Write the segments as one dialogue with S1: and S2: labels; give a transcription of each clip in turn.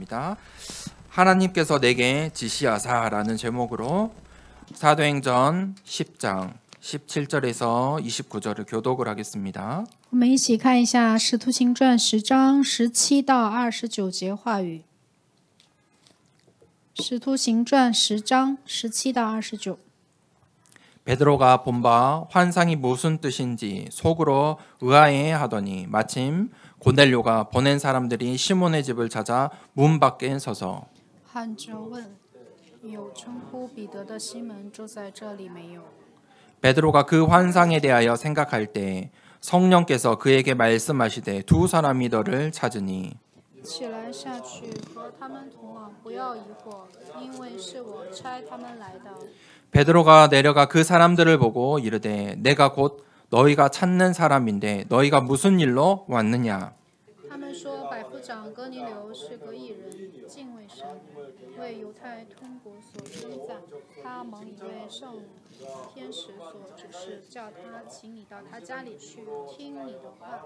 S1: 하겠습니다. 하나님께서 내게 지시하사라는 제목으로 사도행전 10장 17절에서 29절을 교독을 하겠습니다.
S2: 我们一起看一下《使徒行传》10章17到29节话语。《使徒行传》10章17到29。
S1: 베드로가 본 바 환상이 무슨 뜻인지 속으로 의아해 하더니 마침 고넬료가 보낸 사람들이 시몬의 집을 찾아 문 밖에 서서
S2: 喊着问：“有称呼彼得的西门住在这里没有？”
S1: 베드로가 그 환상에 대하여 생각할 때 성령께서 그에게 말씀하시되 두 사람이 너를 찾으니
S2: 起来下去和他们同往，不要疑惑，因为是我差他们来的。
S1: 베드로가 내려가 그 사람들을 보고 이르되 내가 곧 너희가 찾는 사람인데 너희가 무슨 일로 왔느냐
S2: 他们说：“百夫长哥尼流是个义人，敬畏神，为犹太通国所称赞。他蒙一位圣天使所指示，叫他请你到他家里去，听你的话。”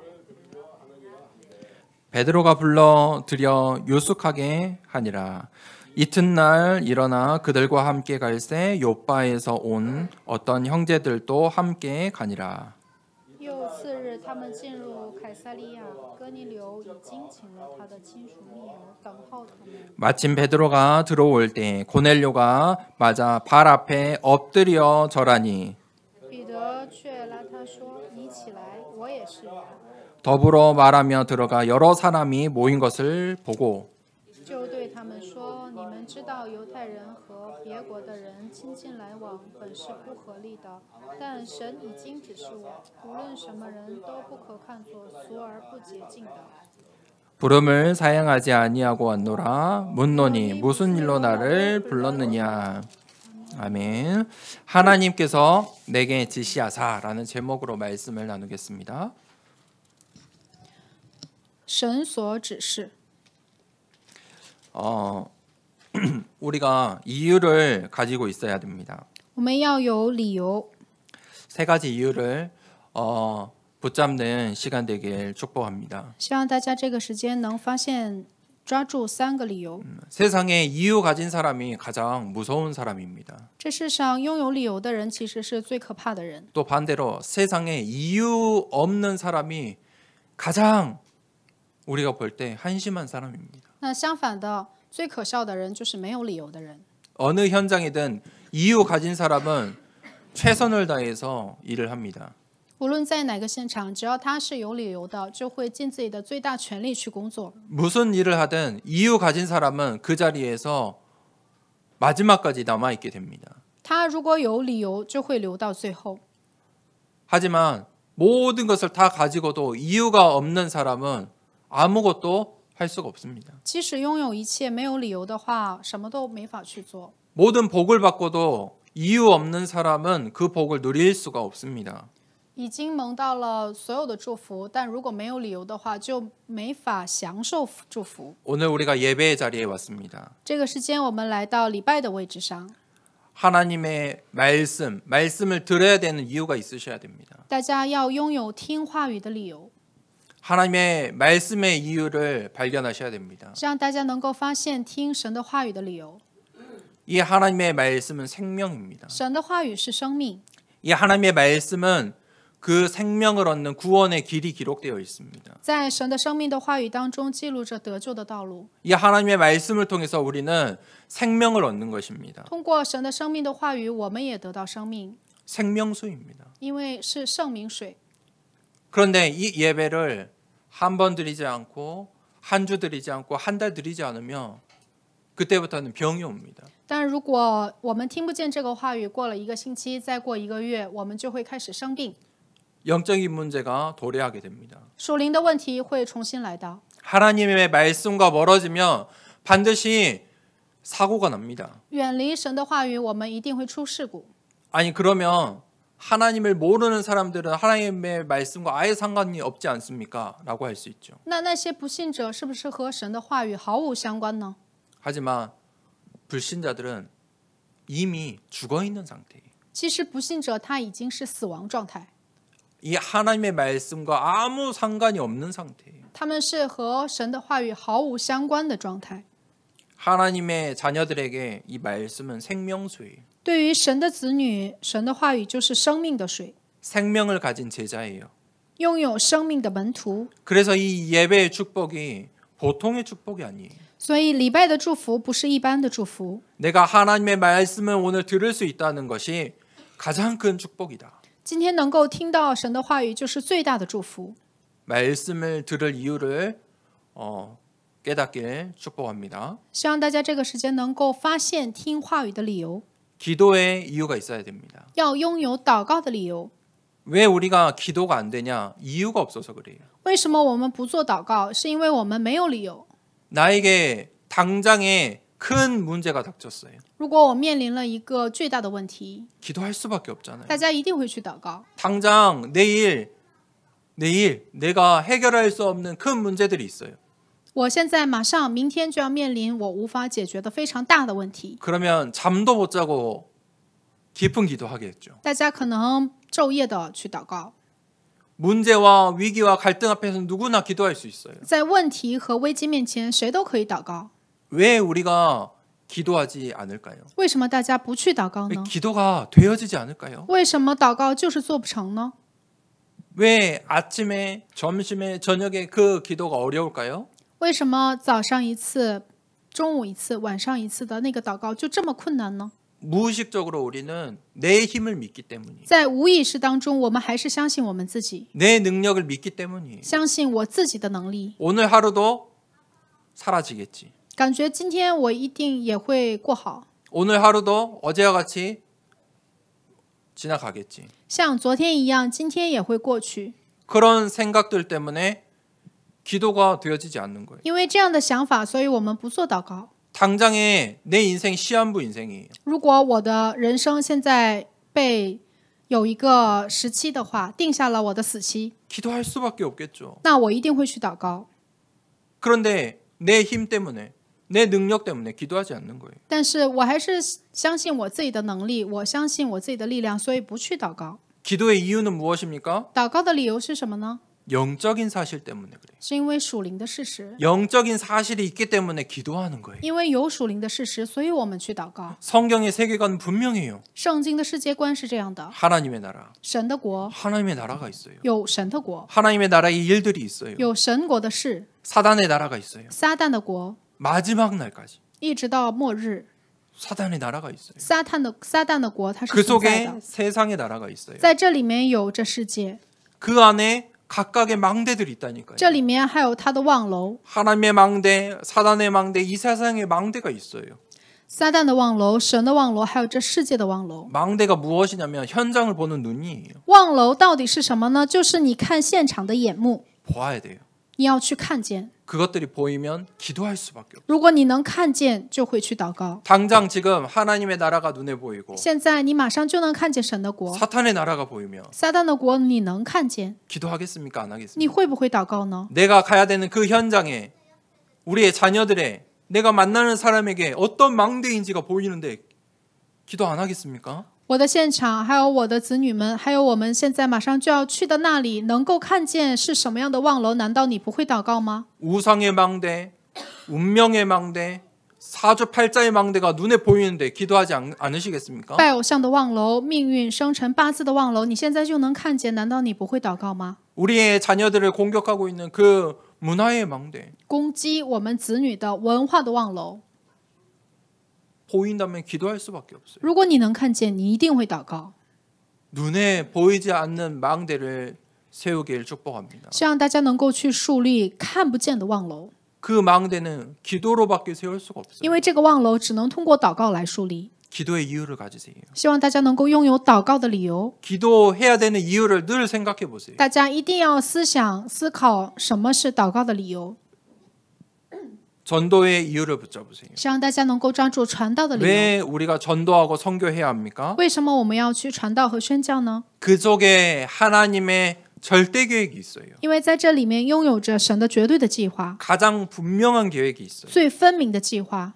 S1: 베드로가 불러 들여 유숙하게 하니라. 이튿날 일어나 그들과 함께 갈새 요바에서 온 어떤 형제들도 함께 가니라.
S2: 又次日，他们进入凯撒利亚，哥尼流已经请了他的亲属密友等候他们。
S1: 마침 베드로가 들어올 때 고넬료가 맞아 발 앞에 엎드려 절하니
S2: 彼得却拉他说：“你起来，我也是人。”
S1: 더불어 말하며 들어가 여러 사람이 모인 것을 보고
S2: 就对他们说：“你们知道犹太人和别国的人亲近来往本是不合理的，但神已经指示我，无论什么人都不可看作俗而不洁净的。
S1: 부름을 사양하지 아니하고 왔노라. 묻노니 무슨 일로 나를 불렀느냐. 아멘. 하나님께서 내게 지시하사라는 제목으로 말씀을 나누겠습니다.
S2: 神所指示，
S1: 우리가 이유를 가지고 있어야 됩니다.
S2: 我们要有理由。
S1: 세 가지 이유를 붙잡는 시간 되길 축복합니다.
S2: 希望大家这个时间能发现、抓住3个理由。
S1: 세상에 이유 가진 사람이 가장 무서운 사람입니다.
S2: 这世上拥有理由的人，其实是最可怕的人。
S1: 또 반대로 세상에 이유 없는 사람이 가장 우리가 볼 때 한심한 사람입니다.
S2: 那相反的，最可笑的人就是没有理由的人。
S1: 어느 현장이든 이유 가진 사람은 최선을 다해서 일을 합니다.
S2: 无论在哪个现场，只要他是有理由的，就会尽自己的最大全力去工作。
S1: 무슨 일을 하든 이유 가진 사람은 그 자리에서 마지막까지 남아 있게 됩니다.
S2: 他如果有理由，就会留到最后。
S1: 하지만 모든 것을 다 가지고도 이유가 없는 사람은 아무것도 할 수가 없습니다.
S2: 即使拥有一切，没有理由的话，什么都没法去做。
S1: 모든 복을 받고도 이유 없는 사람은 그 복을 누릴 수가 없습니다.
S2: 已经蒙到了所有的祝福，但如果没有理由的话，就没法享受祝福。
S1: 오늘 우리가 예배의 자리에 왔습니다.
S2: 这个时间，我们来到礼拜的位置上，
S1: 하나님의 말씀을 들어야 되는 이유가 있으셔야 됩니다.
S2: 大家要拥有听话语的理由，
S1: 하나님의 말씀의 이유를 발견하셔야 됩니다.
S2: 这样大家能够发现听神的话语的理由。
S1: 이 하나님의 말씀은 생명입니다.
S2: 神的话语是生命，
S1: 이 하나님의 말씀은 그 생명을 얻는 구원의 길이 기록되어 있습니다.
S2: 在神的生命的话语当中记录着得救的道路。
S1: 이 하나님의 말씀을 통해서 우리는 생명을 얻는 것입니다.
S2: 通过神的生命的话语，我们也得到生命，
S1: 생명수입니다.
S2: 因为是圣明水。
S1: 그런데 이 예배를 한 번 드리지 않고 한 주 드리지 않고 한 달 드리지 않으면 그때부터는 병이 옵니다.
S2: 但如果我们听不见这个话语，过了1个星期，再过1个月，我们就会开始生病，
S1: 영적인 문제가 도래하게 됩니다.
S2: 属灵的问题会重新来到。
S1: 하나님의 말씀과 멀어지면 반드시 사고가 납니다.
S2: 远离神的话语，我们一定会出事故。
S1: 아니 그러면 하나님을 모르는 사람들은 하나님의 말씀과 아예 상관이 없지 않습니까? 라고 할 수 있죠.
S2: 那些不信者是不是和神的话语毫无相关呢？
S1: 하지만 불신자들은 이미 죽어 있는 상태예요.
S2: 其实不信者他已经是死亡状态，
S1: 이 하나님의 말씀과 아무 상관이 없는 상태예요.
S2: 他们是和神的话语毫无相关的状态。
S1: 하나님의 자녀들에게 이 말씀은 생명수예요.
S2: 对于神的子女，神的话语就是生命的水，
S1: 생명을 가진 제자예요.
S2: 拥有生命的门徒。
S1: 그래서 이 예배의 축복이 보통의 축복이 아니에요.
S2: 所以礼拜的祝福不是一般的祝福。
S1: 내가 하나님의 말씀을 오늘 들을 수 있다는 것이 가장 큰 축복이다.
S2: 今天能够听到神的话语，就是最大的祝福。
S1: 말씀을 들을 이유를 깨닫길 축복합니다.
S2: 希望大家这个时间能够发现听话语的理由，
S1: 기도의 이유가 있어야 됩니다.
S2: 要拥有祷告的理由。
S1: 왜 우리가 기도가 안 되냐? 이유가 없어서 그래요.
S2: 为什么我们不做祷告？是因为我们没有理由。
S1: 나에게 당장에 큰 문제가 닥쳤어요.
S2: 如果我面临了一个巨大的问题，
S1: 기도할 수밖에 없잖아요.
S2: 大家一定会去祷告。
S1: 당장 내일 내가 해결할 수 없는 큰 문제들이 있어요.
S2: 我现在马上明天就要面临我无法解决的非常大的问题，
S1: 그러면 잠도 못 자고 깊은 기도하겠죠.
S2: 大家可能昼夜的去祷告。
S1: 문제와 위기와 갈등 앞에서 누구나 기도할 수 있어요.
S2: 在问题和危机面前，谁都可以祷告。
S1: 왜 우리가 기도하지 않을까요?
S2: 为什么大家不去祷告
S1: 왜
S2: 呢？
S1: 기도가 되어지지 않을까요?
S2: 为什么祷告就是做不成呢？
S1: 왜 아침에, 점심에, 저녁에 그 기도가 어려울까요?
S2: 为什么早上一次、中午一次、晚上一次的那个祷告就这么困难呢？
S1: 무의식적으로 우리는 내 힘을 믿기 때문이에요.
S2: 在无意识当中，我们还是相信我们自己，
S1: 내 능력을 믿기 때문이에요.
S2: 相信我自己的能力，
S1: 오늘 하루도 사라지겠지.
S2: 感觉今天我一定也会过好，
S1: 오늘 하루도 어제와 같이 지나가겠지.
S2: 像昨天一样，今天也会过去。
S1: 그런 생각들 때문에 기도가 되어지지 않는 거예요.
S2: 因为这样的想法，所以我们不做祷告。
S1: 당장에 내 인생 시한부 인생이에요.
S2: 如果我的人生现在被有一个时期的话，定下了我的死期，
S1: 기도할 수밖에 없겠죠.
S2: 那我一定会去祷告。
S1: 그런데 내 힘 때문에 내 능력 때문에 기도하지 않는 거예요.
S2: 但是我还是相信我自己的能力，我相信我自己的力量，所以不去祷告。
S1: 기도의 이유는 무엇입니까?
S2: 祷告的理由是什么呢？
S1: 영적인 사실 때문에 그래요.
S2: 是因为属灵的事实，
S1: 영적인 사실이 있기 때문에 기도하는 거예요.
S2: 因为有属灵的事实，所以我们去祷告。
S1: 성경의 세계관은 분명해요.
S2: 圣经的世界观是这样的：
S1: 하나님의 나라.
S2: 神的国
S1: 하나님의 나라가 있어요.
S2: 有神的国，
S1: 하나님의 나라의 일들이 있어요.
S2: 有神国的事；
S1: 사단의 나라가 있어요.
S2: 撒旦的国，
S1: 마지막 날까지
S2: 一直到末日，
S1: 사단의 나라가 있어요.
S2: 撒旦的国它是
S1: 그
S2: 存在
S1: 속에
S2: 的，
S1: 세상의 나라가 있어요.
S2: 在这里面有这世界，
S1: 그 안에 각각의 망대들이 있다니까요.
S2: 这里面还有它的望楼，
S1: 하나님의 망대, 사단의 망대, 이 세상의 망대가 있어요.
S2: 撒旦的望楼、神的望楼，还有这世界的望楼。
S1: 망대가 무엇이냐면 현장을 보는 눈이에요.
S2: 望楼到底是什么呢？就是你看现场的眼目，
S1: 보아야 돼요.
S2: 你要去看见。
S1: 그것들이 보이면 기도할 수밖에 없어요.
S2: 如果你能看见，就会去祷告。
S1: 당장 지금 하나님의 나라가 눈에 보이고
S2: 现在你马上就能看见神的国，
S1: 사탄의 나라가 보이면
S2: 撒旦的国你能看见，
S1: 기도하겠습니까? 안
S2: 你
S1: 하겠습니까?
S2: 会不会祷告呢？
S1: 내가 가야 되는 그 현장에 우리의 자녀들의 내가 만나는 사람에게 어떤 망대인지가 보이는데 기도 안 하겠습니까?
S2: 我的现场，还有我的子女们，还有我们现在马上就要去的那里，能够看见是什么样的望楼，难道你不会祷告吗？
S1: 우상의 망대, 운명의 망대, 사주팔자의 망대가 눈에 보이는데 기도하지 않으시겠습니까?
S2: 拜偶像的望楼、命运、生辰八字的望楼，你现在就能看见，难道你不会祷告吗？
S1: 우리의 자녀들을 공격하고 있는 그 문화의 망대
S2: 攻击我们子女的文化的望楼，
S1: 보인다면 기도할 수밖에 없어요.
S2: 如果你能看见，你一定会祷告。
S1: 눈에 보이지 않는 망대를 세우길 축복합니다.
S2: 希望大家能够去树立看不见的望楼，
S1: 그 망대는 기도로밖에 세울 수가 없어요.
S2: 因为这个望楼只能通过祷告来树立。
S1: 기도의 이유를 가지세요.
S2: 希望大家能够拥有祷告的理由。
S1: 기도해야 되는 이유를 늘 생각해 보세요.
S2: 大家一定要思考什么是祷告的理由。
S1: 전도의 이유를 붙잡으세요.
S2: 希望大家能够抓住传道的理由。
S1: 왜 우리가 전도하고 선교해야 합니까?
S2: 为什么我们要去传道和宣教呢？
S1: 그 속에 하나님의 절대 계획이 있어요.
S2: 因为在这里面拥有着神的绝对的计划，
S1: 가장 분명한 계획이 있어요.
S2: 最分明的计划。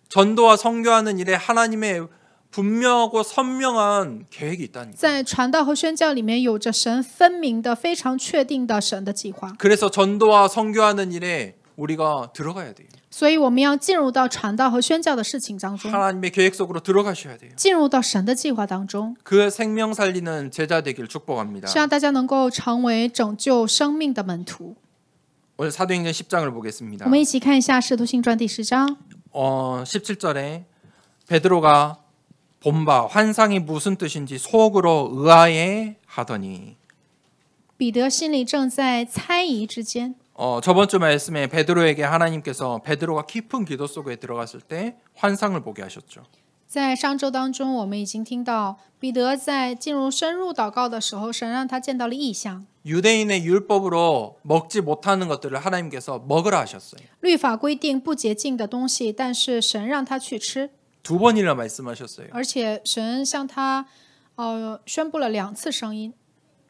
S1: 전도와 선교하는 일에 하나님의 분명하고 선명한 계획이 있다니까.
S2: 在传道和宣教里面有着神分明的、非常确定的神的计划。
S1: 그래서 전도와 선교하는 일에 우리가 들어가야 돼요.
S2: 所以我们要进入到传道和宣教的事情当中，
S1: 하나님의 계획 속으로 들어가셔야 돼요.
S2: 进入到神的计划当中，
S1: 그 생명 살리는 제자 되길 축복합니다.
S2: 希望大家能够成为拯救生命的门徒。
S1: 오늘 사도행전 10장을 보겠습니다.
S2: 我们一起看一下《使徒行传》第10章。
S1: 17절에 베드로가 본바 환상이 무슨 뜻인지 속으로 의아해 하더니
S2: 彼得心里正在猜疑之间。
S1: 저번 주 말씀에 베드로에게 하나님께서 베드로가 깊은 기도 속에 들어갔을 때 환상을 보게 하셨죠.
S2: 在上周当中，我们已经听到彼得在进入深入祷告的时候，神让他见到了异象。
S1: 유대인의 율법으로 먹지 못하는 것들을 하나님께서 먹으라 하셨어요.
S2: 律法规定不洁净的东西，但是神让他去吃，
S1: 두 번이나 말씀하셨어요.
S2: 而且神向他宣布了2次声音。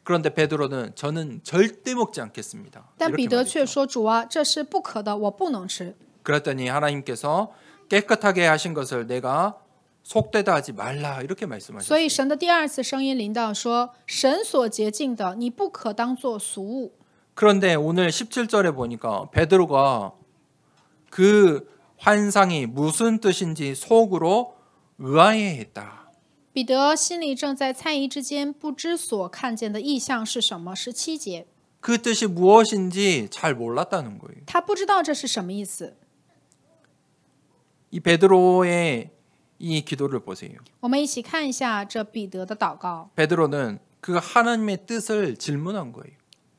S1: 그런데 베드로는 저는 절대 먹지 않겠습니다.
S2: 但
S1: 이렇게
S2: 彼得却
S1: 말했죠.
S2: 说：“主啊，这是不可的，我不能吃。
S1: 그랬더니 하나님께서 깨끗하게 하신 것을 내가 속되다 하지 말라 이렇게
S2: 所
S1: 말씀하셨어요.
S2: 以神的第2次声音临到说：“神所洁净的，你不可当作俗物。
S1: 그런데 오늘 17절에 보니까 베드로가 그 환상이 무슨 뜻인지 속으로 의아해했다.
S2: 彼得心里正在猜疑之间，不知所看见的异象是什么。17节，
S1: 그 뜻이 무엇인지 잘 몰랐다는 거예요.
S2: 他不知道这是什么意思。
S1: 이 베드로의 이 기도를 보세요.
S2: 我们一起看一下这彼得的祷告。
S1: 베드로는 그 하나님의 뜻을 질문한 거예요.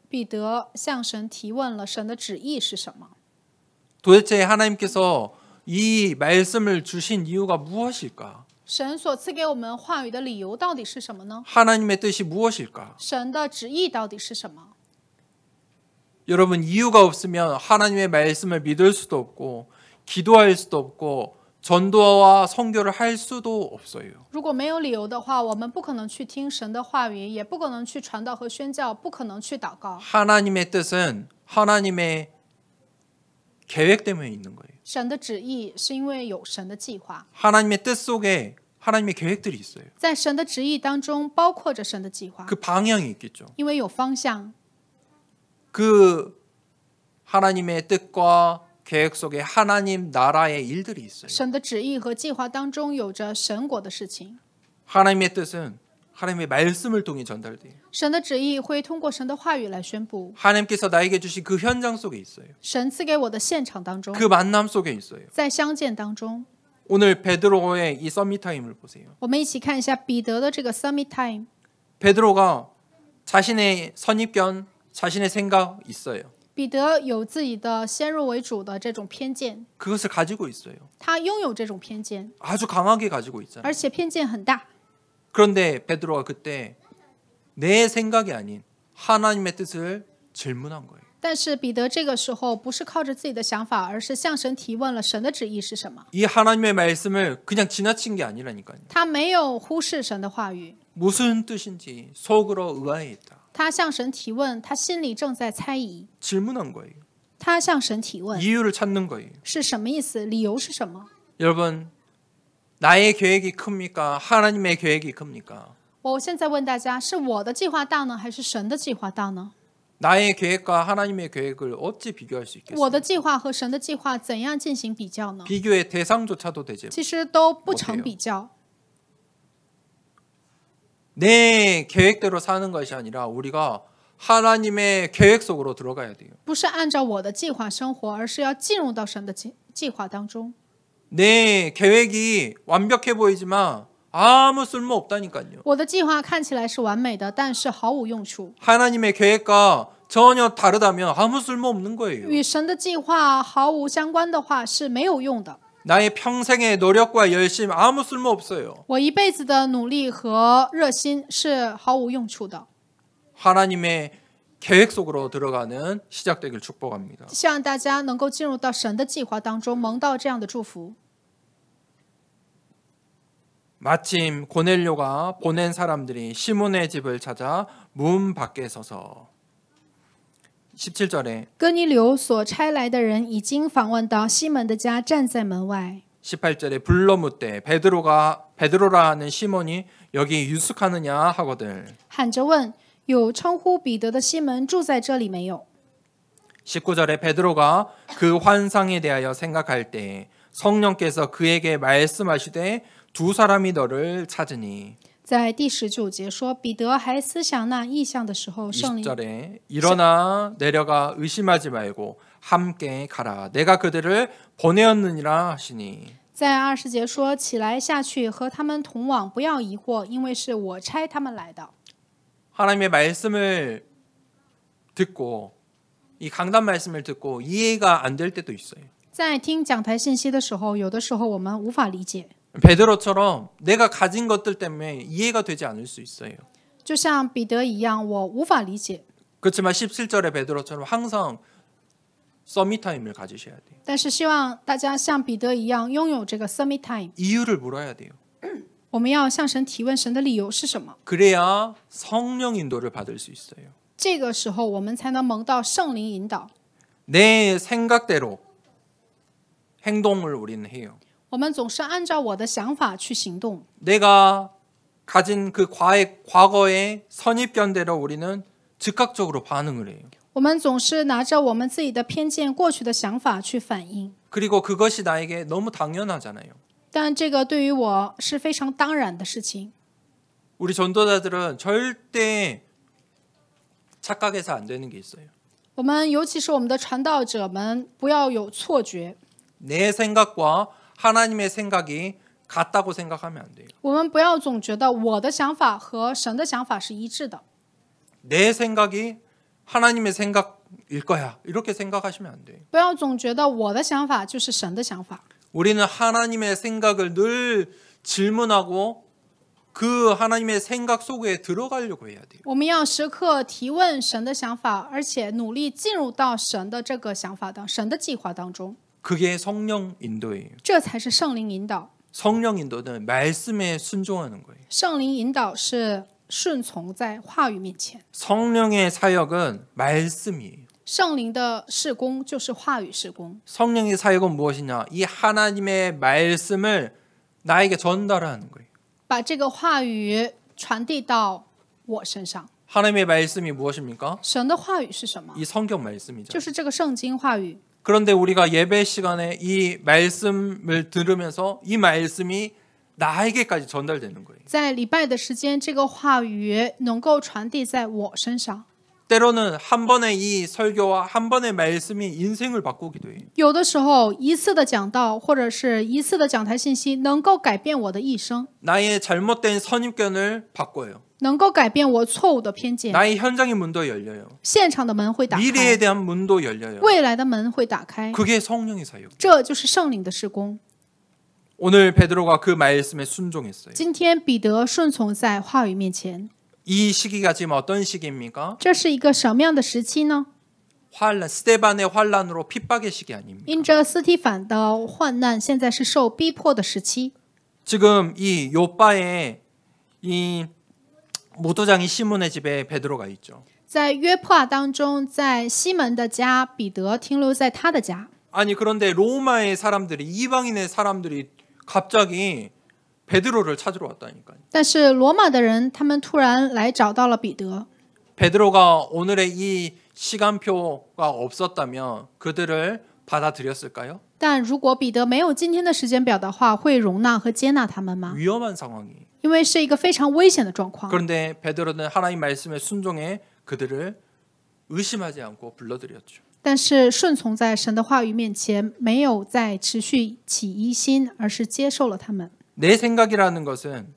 S2: 彼得向神提问了神的旨意是什么？
S1: 도대체 하나님께서 이 말씀을 주신 이유가 무엇일까?
S2: 神所赐给我们话语的理由到底是什么呢？
S1: 하나님의 뜻이 무엇일까?
S2: 神的旨意到底是什么？
S1: 여러분 이유가 없으면 하나님의 말씀을 믿을 수도 없고 기도할 수도 없고 전도와 선교를 할 수도 없어요.
S2: 如果没有理由的话，我们不可能去听神的话语，也不可能去传道和宣教，不可能去祷告。
S1: 하나님의 뜻은 하나님의 계획 때문에 있는 거예요.
S2: 神的旨意是因为有神的计划，
S1: 하나님의 뜻 속에 하나님의 계획들이 있어요.
S2: 在神的旨意当中包括着神的计划，
S1: 그 방향이 있겠죠.
S2: 因为有方向。
S1: 그 하나님의 뜻과 계획 속에 하나님 나라의 일들이 있어요.
S2: 神的旨意和计划当中有着神国的事情，
S1: 하나님의 뜻은 하나님의 말씀을 통해 전달돼요.
S2: 神的旨意会通过神的话语来宣布。
S1: 하나님께서 나에게 주신 그 현장 속에 있어요.
S2: 神赐给我的现场当中，
S1: 그 만남 속에 있어요.
S2: 在相见当中，
S1: 오늘 베드로의 이 서밋 타임을 보세요.
S2: 我们一起看一下彼得的这个 Summit Time。
S1: 베드로가 자신의 선입견, 자신의 생각 있어요.
S2: 彼得有自己的先入为主的这种偏见，
S1: 그것을 가지고 있어요.
S2: 他拥有这种偏见，
S1: 아주 강하게 가지고 있잖아요.
S2: 而且偏见很大。
S1: 그런데 베드로가 그때 내 생각이 아닌 하나님의 뜻을 질문한 거예요.
S2: 但是彼得这个时候不是靠着自己的想法，而是向神提问了神的旨意是什么。
S1: 이 하나님의 말씀을 그냥 지나친 게 아니라니까요.
S2: 他没有忽视神的话语，
S1: 무슨 뜻인지 속으로 의아해했다.
S2: 他向神提问，他心里正在猜疑。
S1: 질문한 거예요.
S2: 他向神提问
S1: 이유를 찾는 거예요.
S2: 是什么意思？理由是什么？
S1: 여러분, 나의 계획이 큽니까? 하나님의 계획이 큽니까?
S2: 我现在问大家，是我的计划大呢，还是神的计划大呢？
S1: 나의 계획과 하나님의 계획을 어찌 비교할 수
S2: 我
S1: 있겠어요?
S2: 的计划和神的计划怎样进行比较呢？
S1: 비교의 대상조차도 되지.
S2: 其实都不成比较。
S1: 내 계획대로 사는 것이 아니라 우리가 하나님의 계획 속으로 들어가야 돼요.
S2: 不是按照我的计划生活，而是要进入到神的计划当中。
S1: 내 계획이 완벽해 보이지만 아무 쓸모 없다니까요.
S2: 我的计划看起来是完美的，但是毫无用处。
S1: 하나님의 계획과 전혀 다르다면 아무 쓸모 없는 거예요.
S2: 与神的计划毫无相关的话是没有用的。
S1: 나의 평생의 노력과 열심 아무 쓸모 없어요.
S2: 我一辈子的努力和热心是毫无用处的。
S1: 하나님의 계획 속으로 들어가는 시작되길 축복합니다.
S2: 希望大家能够进入到神的计划当中，蒙到这样的祝福。
S1: 마침 고넬료가 보낸 사람들이 시몬의 집을 찾아 문 밖에 서서 17절에
S2: 哥尼流所差来的人已经访问到西门的家，站在门外。
S1: 18절에 불러 묻되 베드로라 하는 시몬이 여기 유숙하느냐 하거든.
S2: 喊着问：有称呼彼得的西门住在这里没有？
S1: 19절에 베드로가 그 환상에 대하여 생각할 때 성령께서 그에게 말씀하시되 두 사람이 너를 찾으니.
S2: 在第19节说，彼得还思想那异象的时候，圣灵
S1: 20절에 일어나 내려가 의심하지 말고 함께 가라. 내가 그들을 보내었느니라 하시니.
S2: 在20节说，起来下去和他们同往，不要疑惑，因为是我差他们来的。
S1: 하나님의 말씀을 듣고 이 강단 말씀을 듣고 이해가 안 될 때도 있어요.
S2: 在听讲台信息的时候，有的时候我们无法理解，
S1: 베드로처럼 내가 가진 것들 때문에 이해가 되지 않을 수 있어요.
S2: 就像彼得一样，我无法理解。
S1: 그렇지만 17절의 베드로처럼 항상 서밋 타임을 가지셔야 돼요.
S2: 但是希望大家像彼得一样，拥有这个 summit time。
S1: 이유를 물어야 돼요.
S2: 我们要向神提问，神的理由是什么？
S1: 그래야 성령 인도를 받을 수 있어요.
S2: 这个时候，我们才能蒙到圣灵引导。
S1: 내 생각대로 행동을 우리는 해요.
S2: 我们总是按照我的想法去行动。
S1: 내가 가진 그 과거의 선입견대로 우리는 즉각적으로 반응을 해요.
S2: 我们总是拿着我们自己的偏见、过去的想法去反应，
S1: 그리고 그것이 나에게 너무 당연하잖아요.
S2: 但这个对于我是非常当然的事情。
S1: 우리 전도자들은 절대 착각해서 안 되는 게 있어요.
S2: 我们尤其是我们的传道者们，不要有错觉。
S1: 내 생각과 하나님의 생각이 같다고 생각하면 안 돼요.
S2: 我们不要总觉得我的想法和神的想法是一致的。
S1: 내 생각이 하나님의 생각일 거야. 이렇게 생각하시면 안 돼요.
S2: 不要总觉得我的想法就是神的想法。
S1: 우리는 하나님의 생각을 늘 질문하고 그 하나님의 생각 속에 들어가려고 해야 돼요.
S2: 我们要时刻提问神的想法，而且努力进入到神的这个想法神的计划当中。
S1: 그게 성령 인도예요.
S2: 这才是圣灵引导。
S1: 성령 인도는 말씀에 순종하는 거예요.
S2: 圣灵引导是顺从在话语面前。
S1: 성령의 사역은 말씀이에요.
S2: 圣灵的事工就是话语事工。
S1: 성령의 사역은 무엇이냐? 이 하나님의 말씀을 나에게 전달하는 거예요.
S2: 把这个话语传递到我身上。
S1: 하나님의 말씀이 무엇입니까?
S2: 神的话语是什么？
S1: 이 성경 말씀이죠.
S2: 就是这个圣经话语。
S1: 그런데 우리가 예배 시간에 이 말씀을 들으면서 이 말씀이 나에게까지 전달되는 거예요.
S2: 在礼拜的时间，这个话语能够传递在我身上。
S1: 때로는 한 번의 이 설교와 한 번의 말씀이 인생을 바꾸기도 해요.
S2: 有的时候，一次的讲道或者是一次的讲台信息，能够改变我的一生，
S1: 나의 잘못된 선입견을 바꿔요.
S2: 能够改变我错误的偏见。
S1: 나의 현장의 문도 열려요.
S2: 现场的门会打
S1: 미래에
S2: 开，
S1: 대한 문도 열려요.
S2: 未来的门会打开，
S1: 그게 성령의 사역.
S2: 这就是圣灵的事工。
S1: 오늘 베드로가 그 말씀에 순종했어요.
S2: 今天彼得顺从在话语面前，
S1: 이 시기가 지금 어떤 시기입니까?
S2: 这是一个什么样的时期呢？
S1: 환란, 스데반의 환란으로 핍박의 시기 아닙니까?
S2: 因着斯提反的患难，现在是受逼迫的时期。
S1: 지금 이 요바에 이 무도장이 시몬의 집에 베드로가 있죠.
S2: 在约帕当中，在西门的家，彼得停留在他的家。
S1: 아니 그런데 로마의 사람들이 이방인의 사람들이 갑자기 베드로를 찾으러 왔다니까요.
S2: 但是罗马的人，他们突然来找到了彼得。
S1: 베드로가 오늘의 이 시간표가 없었다면 그들을 받아들였을까요?
S2: 但如果彼得没有今天的时间表的话，会容纳和接纳他们吗？
S1: 위험한 상황이에요.
S2: 因为是一个非常危险的状况。
S1: 그런데 베드로는 하나님 말씀에 순종해 그들을 의심하지 않고 불러들였죠.
S2: 但是顺从在神的话语面前，没有再持续起疑心，而是接受了他们。
S1: 내 생각이라는 것은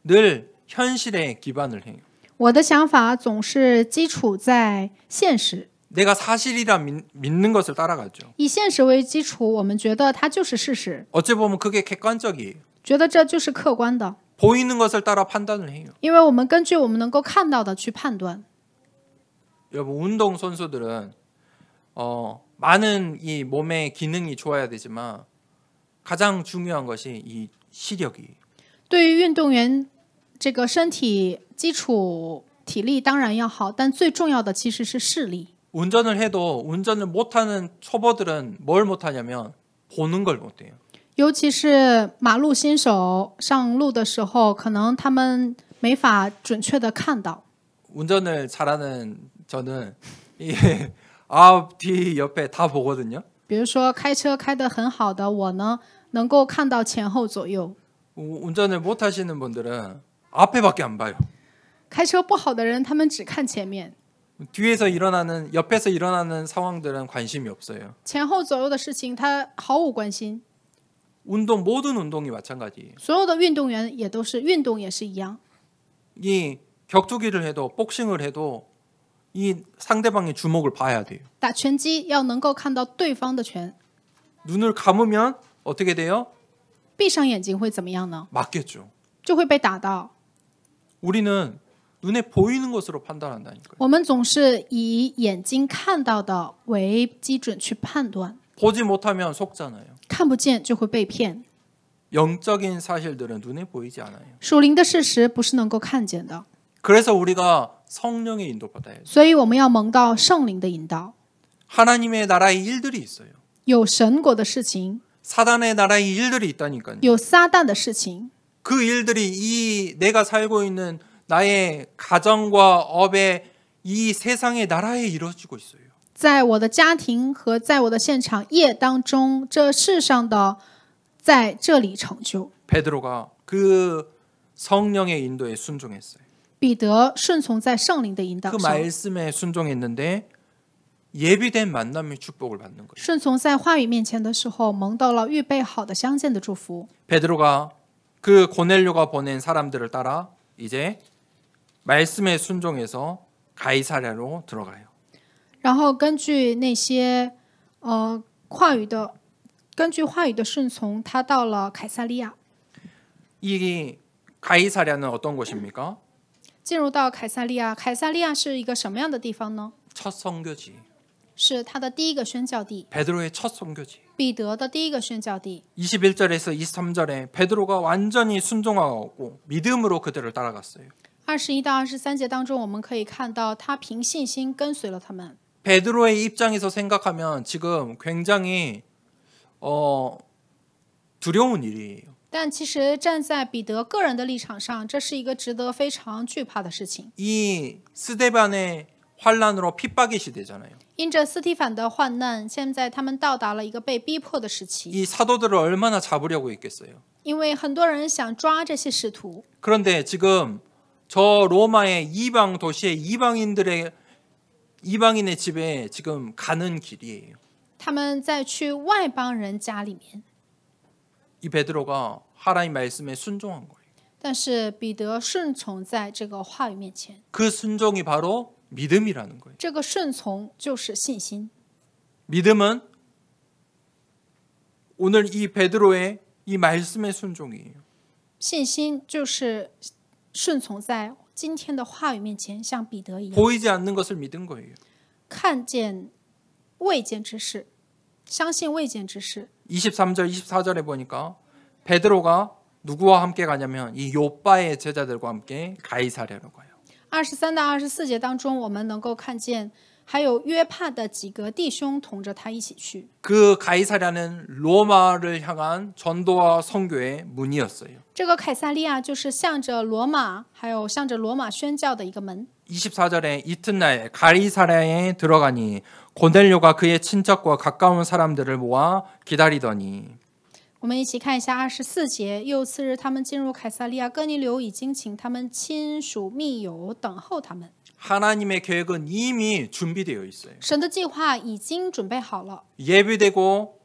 S1: 늘 현실에 기반을 해요.
S2: 我的想法总是基础在现实，
S1: 내가 사실이라 믿는 것을 따라가죠.
S2: 以现实为基础，我们觉得它就是事实，
S1: 어찌 보면 그게 객관적이에요.
S2: 觉得这就是客观的，
S1: 보이는 것을 따라 판단을 해요.
S2: 因为我们根据我们能够看到的去判断。
S1: 여러분 운동 선수들은 많은 이 몸의 기능이 좋아야 되지만 가장 중요한 것이 이 시력이에요.
S2: 对于运动员，这个身体基础体力当然要好，但最重要的其实是视力。
S1: 운전을 해도 운전을 못하는 초보들은 뭘 못하냐면 보는 걸 못해요.
S2: 尤其是马路新手上路的时候，可能他们没法准确的看到。
S1: 운전을 잘하는 저는 이 앞, 뒤, 옆에 다 보거든요.
S2: 比如说开车开得很好的我呢，能够看到前后左右。
S1: 운전을 못 하시는 분들은 앞에밖에 안 봐요.
S2: 开车不好的人，他们只看前面，
S1: 옆에서 일어나는 상황들은 관심이 없어요.
S2: 前后左右的事情他毫无关心。
S1: 모든 운동이 마찬가지예요.
S2: 所有的运动员也都是运动，也是一样。
S1: 이 격투기를 해도 복싱을 해도 이 상대방의 주먹을 봐야 돼요.
S2: 打拳击要能够看到对方的拳，
S1: 눈을 감으면 어떻게 돼요?
S2: 闭上眼睛会怎么样呢？
S1: 맞겠죠.
S2: 就会被打到。
S1: 우리는 눈에 보이는 것으로 판단한다니까요.
S2: 我们总是以眼睛看到的为基准去判断，
S1: 보지 못하면 속잖아요.
S2: 看不见就会被骗。
S1: 영적인 사실들은 눈에 보이지 않아요.
S2: 属灵的事实不是能够看见的，
S1: 그래서 우리가 성령의 인도받아야 돼요.
S2: 所以我们要蒙到圣灵的引导。
S1: 하나님의 나라의 일들이 있어요.
S2: 有神国的事情，
S1: 사단의 나라의 일들이 있다니까요.
S2: 有撒旦的事情，
S1: 그 일들이 이 내가 살고 있는 나의 가정과 업의 이 세상의 나라에 이루어지고 있어요.
S2: 在我的家庭和在我的现场业当中，这世上的在这里成就。
S1: 베드로가 그 성령의 인도에 순종했어요.
S2: 彼得顺从在圣灵的引导
S1: 그
S2: 上，
S1: 말씀에 순종했는데 예비된 만남의 축복을 받는 거예요.
S2: 顺从在话语面前的时候，蒙到了预备好的相见的祝福。
S1: 베드로가 그 고넬료가 보낸 사람들을 따라 이제 말씀에 순종해서 가이사랴로 들어가요.
S2: 然后根据那些话语的顺从，他到了凯撒利亚。
S1: 이 가이사랴는 어떤 곳입니까?
S2: 进入到凯撒利亚，凯撒利亚是一个什么样的地方呢？
S1: 첫 선교지.
S2: 是他的第一个宣教地，
S1: 베드로의 첫 선교지.
S2: 彼得的第一个宣教地。
S1: 21절에서 23절에 베드로가 완전히 순종하고 믿음으로 그들을 따라갔어요.
S2: 21到23节当中，我们可以看到他凭信心跟随了他们。
S1: 베드로의 입장에서 생각하면 지금 굉장히 두려운 일이에요.
S2: 但其实站在彼得个人的立场上，这是一个值得非常惧怕的事情。
S1: 이 스데반의 환란으로 핍박의 시대잖아요.
S2: 因着斯提反的患难，现在他们到达了一个被逼迫的时期。
S1: 이 사도들을 얼마나 잡으려고 했겠어요.
S2: 因为很多人想抓这些使徒，
S1: 그런데 지금 저 로마의 이방 도시의 이방인의 집에 지금 가는 길이에요.
S2: 他们在去外邦人家里面。
S1: 이 베드로가 하나님 말씀에 순종한 거예요.
S2: 但是彼得顺从在这个话语面前，
S1: 그 순종이 바로 믿음이라는 거예요.
S2: 这个顺从就是信心。
S1: 믿음은 오늘 이 베드로의 이 말씀의 순종이에요.
S2: 信心就是顺从在今天的话语面前，像彼得一样，
S1: 보이지 않는 것을 믿은 거예요.
S2: 看见未见之事，相信未见之事。
S1: 23절, 24절에 보니까 베드로가 누구와 함께 가냐면 이 요빠의 제자들과 함께 가이사랴로 가요.
S2: 23到24节当中，我们能够看见还有约帕的几个弟兄同着他一起去。
S1: 그 가이사랴는 로마를 향한 전도와 선교의 문이었어요.
S2: 这个凯撒利亚就是向着罗马，还有向着罗马宣教的一个门。
S1: 24절에 이튿날 가이사랴에 들어가니 고넬료가 그의 친척과 가까운 사람들을 모아 기다리더니
S2: 我们一起看一下24节。又次日，他们进入凯撒利亚，哥尼流已经请他们亲属密友等候他们。
S1: 하나님의 계획은 이미 준비되어 있어요.
S2: 神的计划已经准备好了，
S1: 예비되고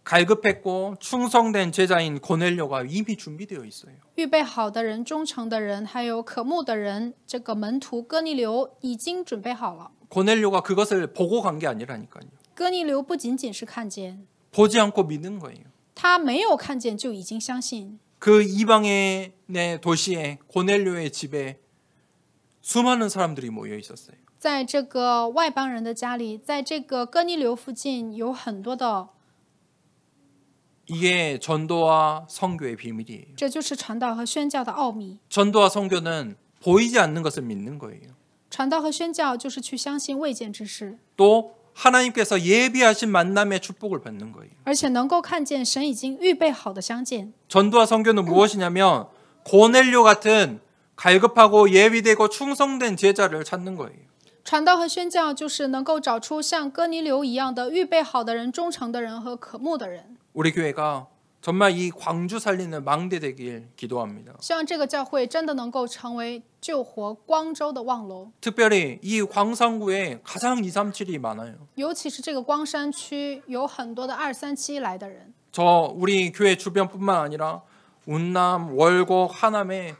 S1: 갈급했고 충성된 제자인 고넬료가 이미 준비되어 있어요.
S2: 预备好的人、忠诚的人，还有渴慕的人，这个门徒哥尼流已经准备好了。
S1: 고넬료가 그것을 보고 간 게 아니라니까요.
S2: 哥尼流不仅仅是看见，
S1: 보지 않고 믿는 거예요.
S2: 他没有看见就已经相信。
S1: 그 이방의 도시에 고넬료의 집에 수많은 사람들이 모여 있었어요.
S2: 在这个外邦人的家里，在这个哥尼流附近有很多的，
S1: 이게 전도와 선교의 비밀이에요.
S2: 这就是传道和宣教的奥秘。
S1: 전도와 선교는 보이지 않는 것을 믿는 거예요.
S2: 传道和宣教就是去相信未见之事，
S1: 또 하나님께서 예비하신 만남의 축복을 받는 거예요.
S2: 而且能够看见神已经预备好的相见。
S1: 전도와 선교는 무엇이냐면 고넬료 같은 갈급하고 예비되고 충성된 제자를 찾는 거예요.
S2: 传道和宣教就是能够找出像哥尼流一样的预备好的人、忠诚的人和渴慕的人。
S1: 우리 교회가 정말 이 광주 살리는 망대 되길 기도합니다.
S2: 希望这个教会真的能够成为救活光州的望楼，
S1: 특별히 이 광산구에 가장 237이 많아요.
S2: 尤其是这个光山区有很多的237来的人。
S1: 저 우리 교회 주변뿐만 아니라 운남, 월곡, 하남에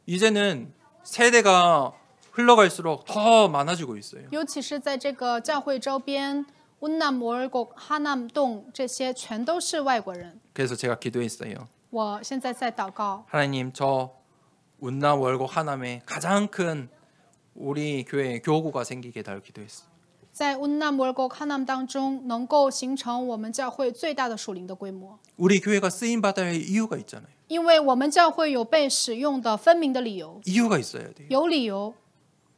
S1: 이제는 세대가 흘러갈수록 더 많아지고 있어요.
S2: 尤其是在这个教会周边，温南摩尔谷、哈南洞这些全都是外国人。
S1: 그래서 제가 기도했어요.
S2: 我现在在祷告，
S1: 하나님, 저 운남, 월곡, 하남에 가장 큰 우리 교회 교구가 생기게 달 기도했어요.
S2: 在温南摩尔谷、哈南当中，能够形成我们教会最大的属灵的规模。
S1: 우리 교회가 쓰임 받아야 할 이유가 있잖아요.
S2: 因为我们教会有被使用的分明的理由，
S1: 이유가 있어야 돼요.
S2: 有理由。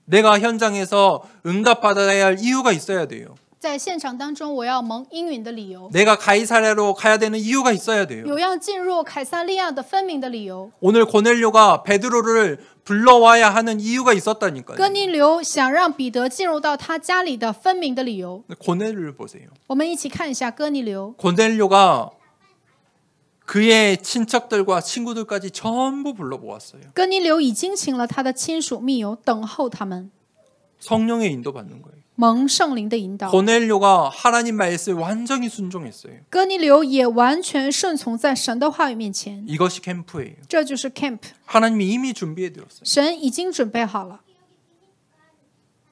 S1: 내가 현장에서 응답받아야 할 이유가 있어야 돼요.
S2: 在现场当中，我要蒙应允的理由，
S1: 내가 가이사랴로 가야 되는 이유가 있어야 돼요.
S2: 有要进入凯撒利亚的分明的理由。
S1: 오늘 고넬료가 베드로를 불러와야 하는 이유가 있었다니까요.
S2: 哥尼流想让彼得进入到他家里的分明的理由。
S1: 고넬료를 보세요.
S2: 我们一起看一下哥尼流。
S1: 고넬료가 그의 친척들과 친구들까지 전부 불러모았어요.
S2: 哥尼流已经请了他的亲属密友等候他们，
S1: 성령의 인도받는 거예요.
S2: 蒙圣灵的引导。
S1: 고넬료가 하나님 말씀에 완전히 순종했어요.
S2: 哥尼流也完全顺从在神的话语面前，
S1: 이것이 캠프예요.
S2: 这就是 camp，
S1: 하나님이 이미 준비해드렸어요.
S2: 神已经准备好了。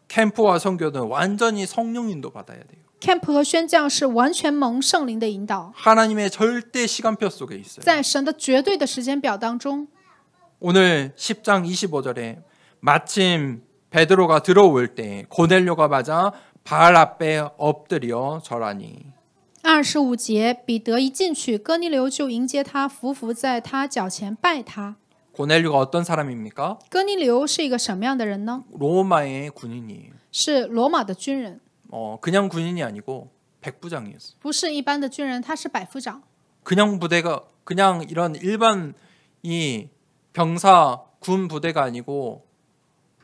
S1: 캠프와 선교는 완전히 성령 인도 받아야 돼요.
S2: camp 和宣教是完全蒙圣灵的引导，
S1: 하나님의 절대 시간표 속에 있어요.
S2: 在神的绝对的时间表当中。
S1: 오늘 10장 25절에 마침 베드로가 들어올 때 고넬료가 맞아 발 앞에 엎드려 절하니.
S2: 25节，彼得一进去，哥尼流就迎接他，伏在他脚前拜他。
S1: 고넬료가 어떤 사람입니까?
S2: 哥尼流是一个什么样的人呢？
S1: 로마의 군인이에요.
S2: 是罗马的军人，
S1: 그냥 군인이 아니고 백부장이었어요.
S2: 不是一般的军人，他是百夫长。
S1: 그냥 부대가 그냥 이런 일반 이 병사 군 부대가 아니고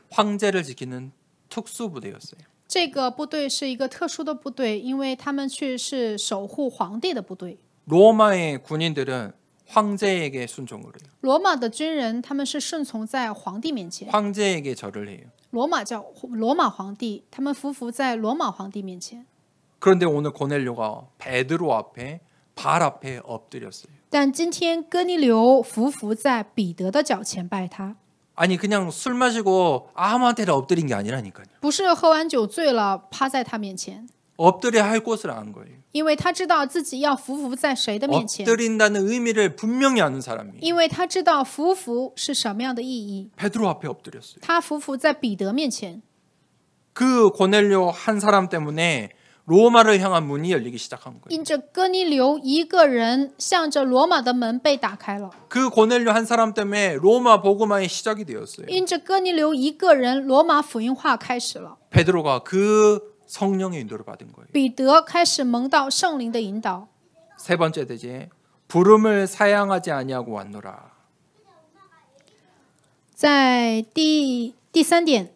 S1: 황제를 지키는 특수 부대였어요.
S2: 这个部队是一个特殊的部队，因为他们去是守护皇帝的部队。
S1: 로마의 군인들은 황제에게 순종을 해요.
S2: 罗马的军人他们是顺从在皇帝面前，
S1: 황제에게 절을 해요.
S2: 罗马叫罗马皇帝，他们服在罗马皇帝面前。
S1: 그런데 오늘 고넬료가 베드로 앞에 발 앞에 엎드렸어요.
S2: 但今天哥尼流伏在彼得的脚前拜他，
S1: 아니 그냥 술 마시고 아무한테나 엎드린 게 아니라니까요.
S2: 不是喝完酒醉了趴在他面前，
S1: 엎드려야 할 곳을 안 거예요.
S2: 因为他知道自己要伏在谁的面前，
S1: 엎드린다는 의미를 분명히 아는 사람이
S2: 因为他知道伏是什么样的意义。
S1: 베드로 앞에 엎드렸어요.
S2: 他伏在彼得面前，
S1: 그 고넬료 한 사람 때문에 로마를 향한 문이 열리기 시작한 거예요.
S2: 因着哥尼流一个人向着罗马的门被打开了，
S1: 그 고넬료 한 사람 때문에 로마 복음화의 시작이 되었어요.
S2: 因着哥尼流一个人，罗马福音化开始了。
S1: 베드로가 그 성령의 인도를 받은 거예요.
S2: 彼得开始蒙到圣灵的引导。
S1: 세 번째 대제 부름을 사양하지 아니하고 왔노라.
S2: 在第三点，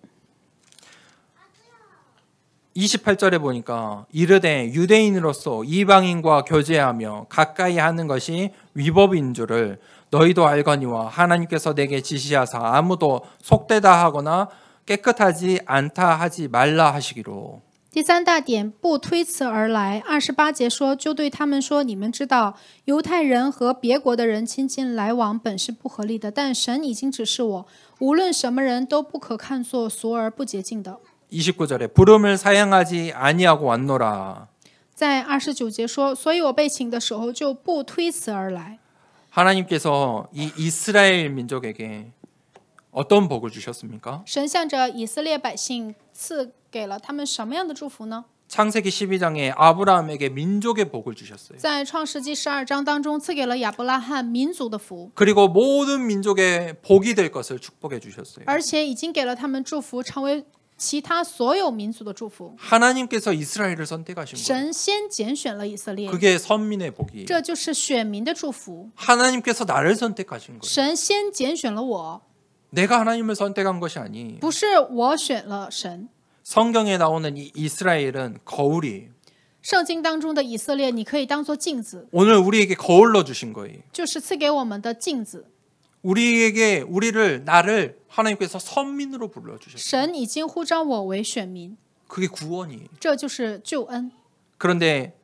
S1: 28절에 보니까 이르되 유대인으로서 이방인과 교제하며 가까이 하는 것이 위법인 줄을 너희도 알거니와 하나님께서 내게 지시하사 아무도 속되다 하거나 깨끗하지 않다 하지 말라 하시기로.
S2: 第三大点不推辞而来。28节说，就对他们说：“你们知道，犹太人和别国的人亲近来往本是不合理的，但神已经指示我，无论什么人都不可看作俗而不洁净的。”
S1: 29절에 부름을 사양하지 아니하고 왔노라.
S2: 在29节说，所以我被请的时候就不推辞而来。
S1: 하나님께서 이 이스라엘 민족에게 어떤 복을 주셨습니까?
S2: 神向着以色列百姓赐给了他们什么样的祝福呢？
S1: 창세기 12장에 아브라함에게 민족의 복을 주셨어요.
S2: 在创世纪12章当中，赐给了亚伯拉罕民族的福，
S1: 그리고 모든 민족의 복이 될 것을 축복해 주셨어요.
S2: 而且已经给了他们祝福，成为其他所有民族的祝福。
S1: 하나님께서 이스라엘을 선택하신 거예요.
S2: 神先拣选了以色列，
S1: 그게 선민의 복이에요.
S2: 这就是选民的祝福。
S1: 하나님께서 나를 선택하신 거예요.
S2: 神先拣选了我，
S1: 내가 하나님을 선택한 것이 아니에요.
S2: 不是我选了神，
S1: 성경에 나오는 이 이스라엘은 거울이에요.
S2: 圣经当中的以色列，你可以当做镜子，
S1: 오늘 우리에게 거울로 주신 거예요.
S2: 就是赐给我们的镜子。
S1: 나를 하나님께서 선민으로 불러주셨어요.
S2: 神已经呼召我为选民，
S1: 그게 구원이에요.
S2: 这就是救恩。
S1: 그런데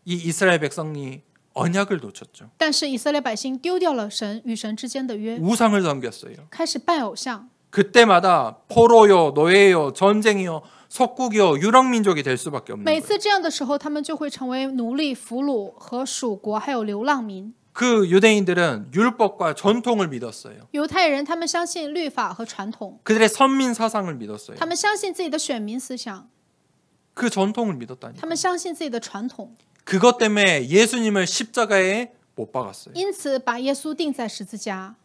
S1: 이 이스라엘 백성이 언약을 놓쳤죠.
S2: 但是以色列百姓丢掉了神与神之间的约，
S1: 우상을 섬겼어요.
S2: 开始拜偶像。
S1: 그때마다 포로요, 노예요, 전쟁이요, 속국이요, 유랑민족이 될 수밖에 없는
S2: 每
S1: 거예요.
S2: 次这样的时候，他们就会成为奴隶、俘虏和属国，还有流浪民。
S1: 그 유대인들은 율법과 전통을 믿었어요.
S2: 犹太人他们相信律法和传统，
S1: 그들의 선민 사상을 믿었어요.
S2: 他们相信自己的选民思想，
S1: 그 전통을 믿었다니.
S2: 他们相信自己的传统，
S1: 그것 때문에 예수님을 십자가에 못 박았어요.
S2: 因此把耶稣钉在十字架。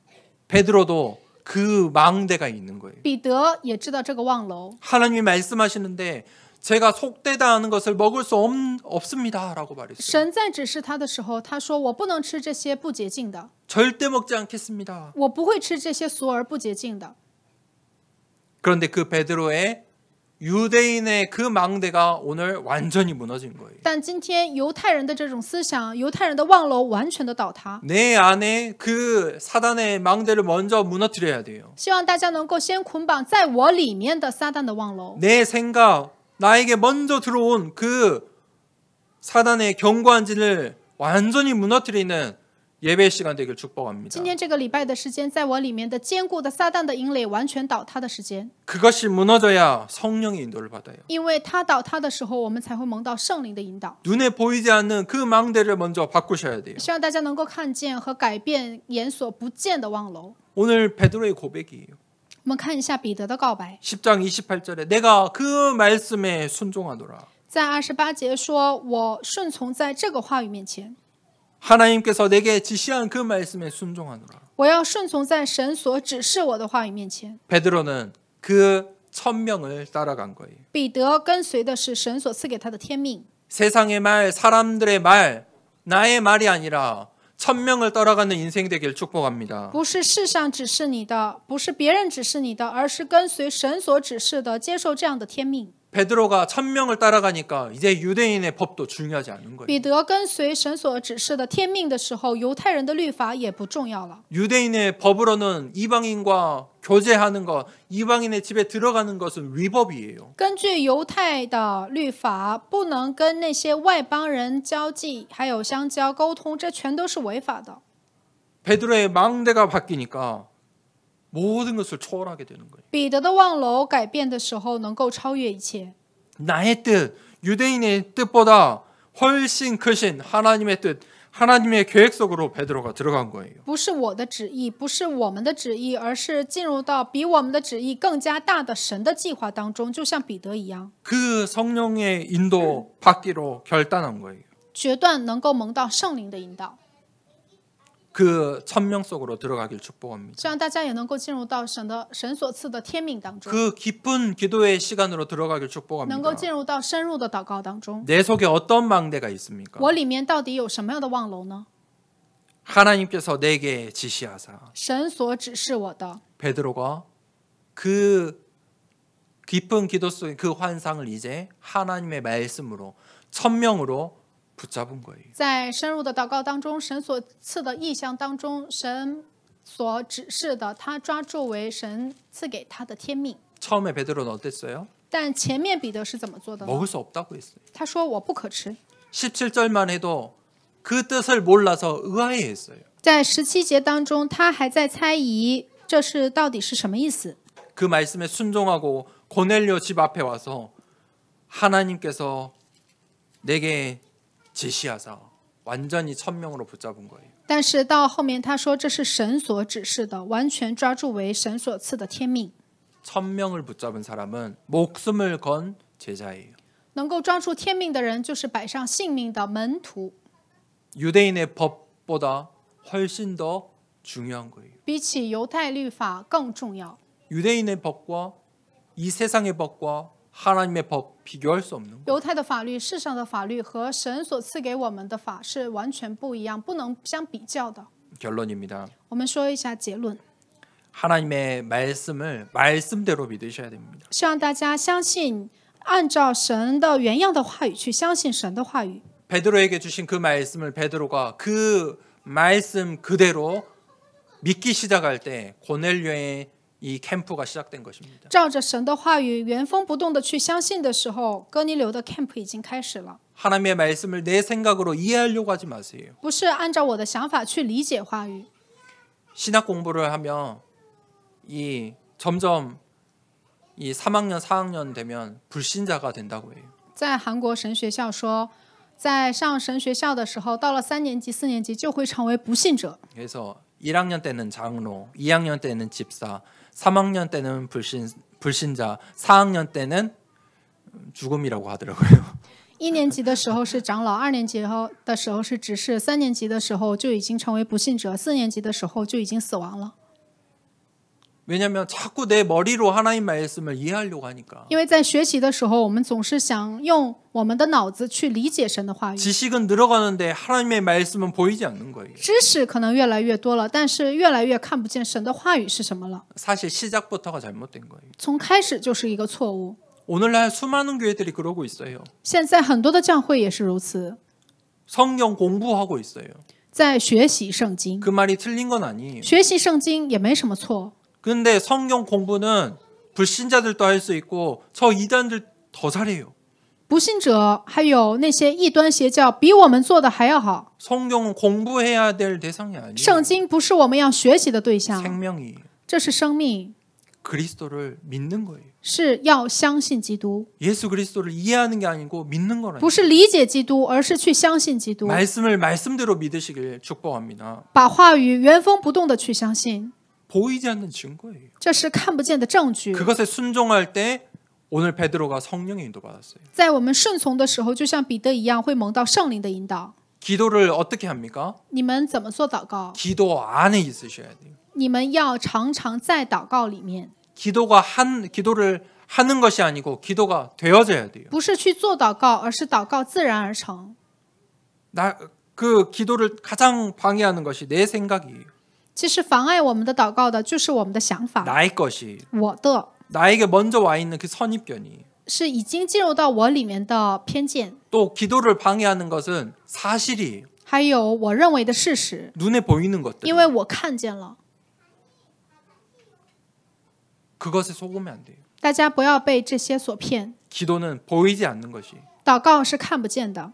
S1: 베드로도 그 망대가 있는 거예요.
S2: 彼得也知道这个望楼，
S1: 하나님이 말씀하시는데 제가 속되다 하는 것을 먹을 수 없습니다라고 말했어요.
S2: 神在指示他的时候，他说：“我不能吃这些不洁净的，
S1: 절대 먹지 않겠습니다.
S2: 我不会吃这些俗而不洁净的。”
S1: 그런데 그 베드로의 유대인의 그 망대가 오늘 완전히 무너진 거예요.
S2: 但今天犹太人的这种思想，犹太人的望楼完全的倒塌。
S1: 내 안에 그 사단의 망대를 먼저 무너뜨려야 돼요.
S2: 希望大家能够先捆绑在我里面的撒旦的望楼，
S1: 내 생각, 나에게 먼저 들어온 그 사단의 견고한 진을 완전히 무너뜨리는 예배 시간 되길 축복합니다.
S2: 今天这个礼拜的时间，在我里面的坚固的撒旦的营垒完全倒塌的时间，
S1: 그것이 무너져야 성령의 인도를 받아요.
S2: 因为它倒塌的时候，我们才会蒙到圣灵的引导。
S1: 눈에 보이지 않는 그 망대를 먼저 바꾸셔야 돼요.
S2: 希望大家能够看见和改变眼所不见的望楼。
S1: 오늘 베드로의 고백이에요.
S2: 我们看一下彼得的告白，
S1: 10장 28절에 내가 그 말씀에 순종하노라.
S2: 在28节说：“我顺从在这个话语面前，
S1: 하나님께서 내게 지시한 그 말씀에 순종하노라.
S2: 我要顺从在神所指示我的话语面前。”
S1: 베드로는 그 천명을 따라간 거예요.
S2: 彼得跟随的是神所赐给他的天命。
S1: 세상의 말, 사람들의 말, 나의 말이 아니라 천명을 따라가는 인생 되길 축복합니다.
S2: 不是世上指示你的，不是别人指示你的，而是跟随神所指示的，接受这样的天命。
S1: 베드로가 천명을 따라가니까 이제 유대인의 법도 중요하지 않은 거예요.
S2: 彼得跟随神所指示的天命的时候，犹太人的律法也不重要了。
S1: 유대인의 법으로는 이방인과 교제하는 것, 이방인의 집에 들어가는 것은 위법이에요.
S2: 根据犹太的律法，不能跟那些外邦人交际，还有相交沟通，这全都是违法的。
S1: 베드로의 망대가 바뀌니까 모든 것을 초월하게 되는 거예요.
S2: 彼得的望楼改变的时候，能够超越一切。
S1: 나의 뜻, 유대인의 뜻보다 훨씬 크신 하나님의 뜻, 하나님의 계획 속으로 베드로가 들어간 거예요.
S2: 不是我的旨意，不是我们的旨意，而是进入到比我们的旨意更加大的神的计划当中，就像彼得一样，
S1: 그 성령의 인도 받기로 결단한 거예요.
S2: 决断能够蒙到圣灵的引导。
S1: 그 천명 속으로 들어가길 축복합니다.
S2: 希望大家也能够进入到神所赐的天命当中，
S1: 그 깊은 기도의 시간으로 들어가길
S2: 能
S1: 축복합니다.
S2: 够进入到深入的祷告当中。
S1: 내 속에 어떤 망대가 있습니까?
S2: 我里面到底有什么样的望楼呢？
S1: 하나님께서 내게 지시하사
S2: 神所指示我的，
S1: 베드로가 그 깊은 기도 속의 그 환상을 이제 하나님의 말씀으로 천명으로 붙잡은 거예요.
S2: 在深入的祷告当中，神所赐的意象当中，神所指示的，他抓住为神赐给他的天命。
S1: 처음에 베드로는 어땠어요?
S2: 但前面彼得是怎么做的呢？
S1: 먹을 수 없다고 했어요.
S2: 他说：“我不可吃。”
S1: 17절만 해도 그 뜻을 몰라서 의아해했어요.
S2: 在17节当中，他还在猜疑，这是到底是什么意思？
S1: 그 말씀에 순종하고 고넬료 집 앞에 와서 하나님께서 내게 지시하사 완전히 천명으로 붙잡은 거예요.
S2: 但是到后面他说这是神所指示的，完全抓住为神所赐的天命。
S1: 천명을 붙잡은 사람은 목숨을 건 제자예요.
S2: 能够抓住天命的人，就是摆上性命的门徒，
S1: 유대인의 법보다 훨씬 더 중요한 거예요.
S2: 比起犹太律法更重要。
S1: 유대인의 법과 이 세상의 법과 하나님의 법 비교할 수 없는 거예요.
S2: 犹太的法律、世上的法律和神所赐给我们的法是完全不一样，不能相比较的。
S1: 결론입니다.
S2: 我们说一下结论，
S1: 하나님의 말씀을 말씀대로 믿으셔야 됩니다.
S2: 希望大家相信按照神的原样的话语去相信神的话语。
S1: 베드로에게 주신 그 말씀을 베드로가 그 말씀 그대로 믿기 시작할 때 고넬료의 이 캠프가 시작된 것입니다.
S2: 照着神的话语原封不动的去相信的时候，哥尼流的 camp 已经开始了。
S1: 하나님의 말씀을 내 생각으로 이해하려고 하지 마세요.
S2: 不是按照我的想法去理解话语。
S1: 신학 공부를 하면 점점 3학년, 4학년 되면 불신자가 된다고 해요.
S2: 在韩国神学校说，在上神学校的时候，到了3年级、4年级就会成为不信者。
S1: 그래서 1학년 때는 장로, 2학년 때는 집사, 3학년 때는 불신자, 4학년 때는 죽음이라고 하더라고요.
S2: 1年级的时候是长老，2年级的时候是执事，3年级的时候就已经成为不信者，4年级的时候就已经死亡了。
S1: 왜냐하면 자꾸 내 머리로 하나님 말씀을 이해하려고 하니까.
S2: 因为在学习的时候，我们总是想用我们的脑子去理解神的话语。
S1: 지식은 늘어가는데 하나님의 말씀은 보이지 않는 거예요.
S2: 知识可能越来越多了，但是越来越看不见神的话语是什么了。
S1: 사실 시작부터가 잘못된 거예요.
S2: 从开始就是一个错误。
S1: 오늘날 수많은 교회들이 그러고 있어요.
S2: 现在很多的教会也是如此，
S1: 성경 공부하고 있어요.
S2: 在学习圣经。
S1: 그 말이 틀린 건 아니에요.
S2: 学习圣经也没什么错，
S1: 근데 성경 공부는 불신자들도 할 수 있고 저 이단들 더 잘해요.
S2: 不信者还有那些异端邪教比我们做的还要好。
S1: 성경은 공부해야 될 대상이 아니에요.
S2: 圣经不是我们要学习的对象，
S1: 생명이에요.
S2: 这是生命，
S1: 그리스도를 믿는 거예요.
S2: 是要相信基督，
S1: 예수 그리스도를 이해하는 게 아니고 믿는 거라니까.
S2: 不是理解基督，而是去相信基督，
S1: 말씀을 말씀대로 믿으시길 축복합니다.
S2: 把话语原封不动的去相信，
S1: 보이지 않는 증거예요.
S2: 这是看不见的证据。
S1: 그것에 순종할 때 오늘 베드로가 성령의 인도받았어요.
S2: 在我们顺从的时候，就像彼得一样，会蒙到圣灵的引导。
S1: 기도를 어떻게 합니까?
S2: 你们怎么做祷告？
S1: 기도 안에 있으셔야 돼요.
S2: 你们要常常在祷告里面，
S1: 기도를 하는 것이 아니고 기도가 되어져야 돼요.
S2: 不是去做祷告，而是祷告自然而成。
S1: 그 기도를 가장 방해하는 것이 내 생각이에요.
S2: 其实妨碍我们的祷告的就是我们的想法，
S1: 나의 것이
S2: 我的
S1: 나에게 먼저 와 있는 그 선입견이
S2: 是已经进入到我里面的偏见，
S1: 또 기도를 방해하는 것은 사실이에요.
S2: 还有我认为的事实，
S1: 눈에 보이는 것들.
S2: 因为我看见了。
S1: 그것에 속으면 안 돼요.
S2: 大家不要被这些所骗，
S1: 기도는 보이지 않는 것이.
S2: 祷告是看不见的。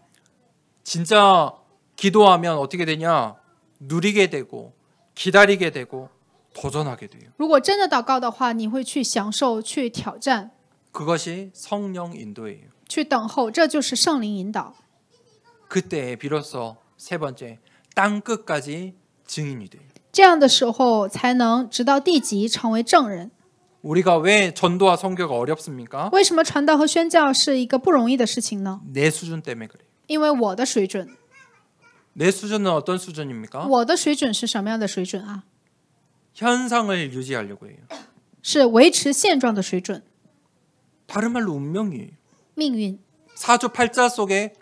S1: 진짜 기도하면 어떻게 되냐? 누리게 되고 기다리게 되고 도전하게 돼요.
S2: 如果真的祷告的话，你会去享受、去挑战、
S1: 그것이 성령 인도예요.
S2: 去等候，这就是圣灵引导。
S1: 그때 비로소 세 번째 땅 끝까지 증인이 돼요.
S2: 这样的时候，才能直到地极成为证人。
S1: 우리가 왜 전도와 선교가 어렵습니까?
S2: 为什么传道和宣教是一个不容易的事情呢？
S1: 내 수준 때문에 그래요.
S2: 因为我的水准，
S1: 내 수준은 어떤 수준입니까?
S2: 我的水准是什么样的水准啊？
S1: 현상을 유지하려고 해요.
S2: 是维持现状的水准，
S1: 다른 말로 운명이에요.
S2: 命运。
S1: 사주 팔자 속에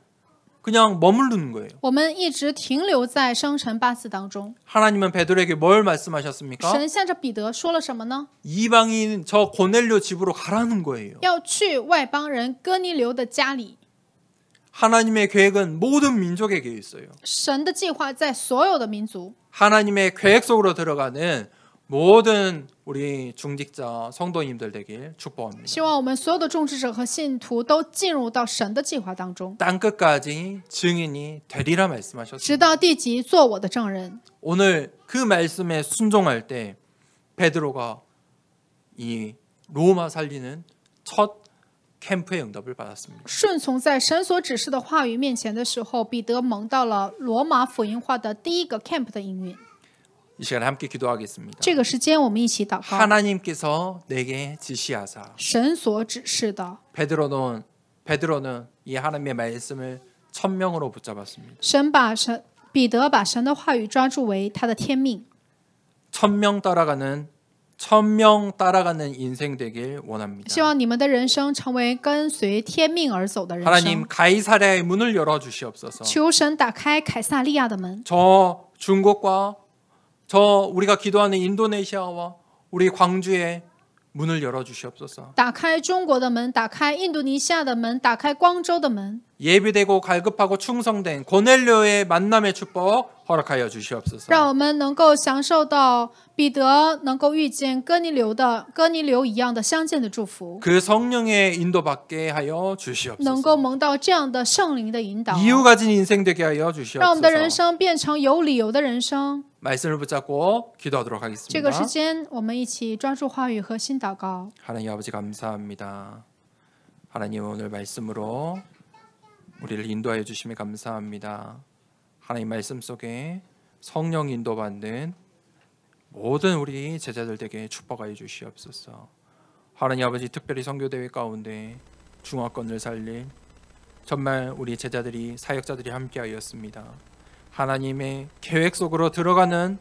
S1: 그냥 머무르는 거예요.
S2: 我们一直停留在生辰八字当中。
S1: 하나님은 베드로에게 뭘 말씀하셨습니까?
S2: 神向着彼得说了什么呢？
S1: 이방인 저 고넬료 집으로 가라는 거예요.
S2: 要去外邦人哥尼流的家里。
S1: 하나님의 계획은 모든 민족에게 있어요.
S2: 神的计划在所有的民族，
S1: 하나님의 계획 속으로 들어가는 모든 우리 중직자 성도님들 되길 축복합니다.
S2: 希望我们所有的种植者和信徒都进入到神的计划当中，
S1: 땅 끝까지 증인이 되리라 말씀하셨습니다.
S2: 直到地极做我的证人。
S1: 오늘 그 말씀에 순종할 때 베드로가 이 로마 살리는 첫 캠프의 응답을 받았습니다.
S2: 顺从在神所指示的话语面前的时候，彼得蒙到了罗马福音化的第一个 camp 的应允。
S1: 이 시간에 함께 기도하겠습니다.
S2: 这个时间，我们一起祷告。
S1: 하나님께서 내게 지시하사
S2: 神所指示的，
S1: 베드로는 이 하나님의 말씀을 천명으로 붙잡았습니다.
S2: 彼得把神的话语抓住为他的天命，
S1: 천명 따라가는 인생 되길 원합니다.
S2: 希望你们的人生成为跟随天命而走的人
S1: 하나님
S2: 生。
S1: 가이사랴의 문을 열어 주시옵소서.
S2: 求神打开凯撒利亚的门，
S1: 저 중국과 저 우리가 기도하는 인도네시아와 우리 광주에 문을 열어 주시옵소서.
S2: 打开中国的门，打开印度尼西亚的门，打开光州的门，
S1: 예비되고 갈급하고 충성된 고넬료의 만남의 축복 허락하여 주시옵소서.
S2: 让我们能够享受到彼得能够遇见哥尼流一样的相见的祝福，
S1: 그 성령의 인도받게 하여
S2: 能
S1: 주시옵소서.
S2: 够蒙到这样的圣灵的引导，
S1: 이유 가진 인생 되게 하여
S2: 让我们的人
S1: 주시옵소서.
S2: 生变成有理由的人生。
S1: 말씀을 붙잡고 기도하도록
S2: 这个时
S1: 하겠습니다.
S2: 间，我们一起抓住话语和心祷告。
S1: 하나님 아버지 감사합니다. 하나님 오늘 말씀으로 우리를 인도하여 주심에 감사합니다. 하나님 말씀 속에 성령 인도받는 모든 우리 제자들에게 축복하여 주시옵소서. 하나님 아버지 특별히 선교대회 가운데 중화권을 살릴 정말 우리 제자들이 사역자들이 함께하였습니다. 하나님의 계획 속으로 들어가는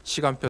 S1: 시간표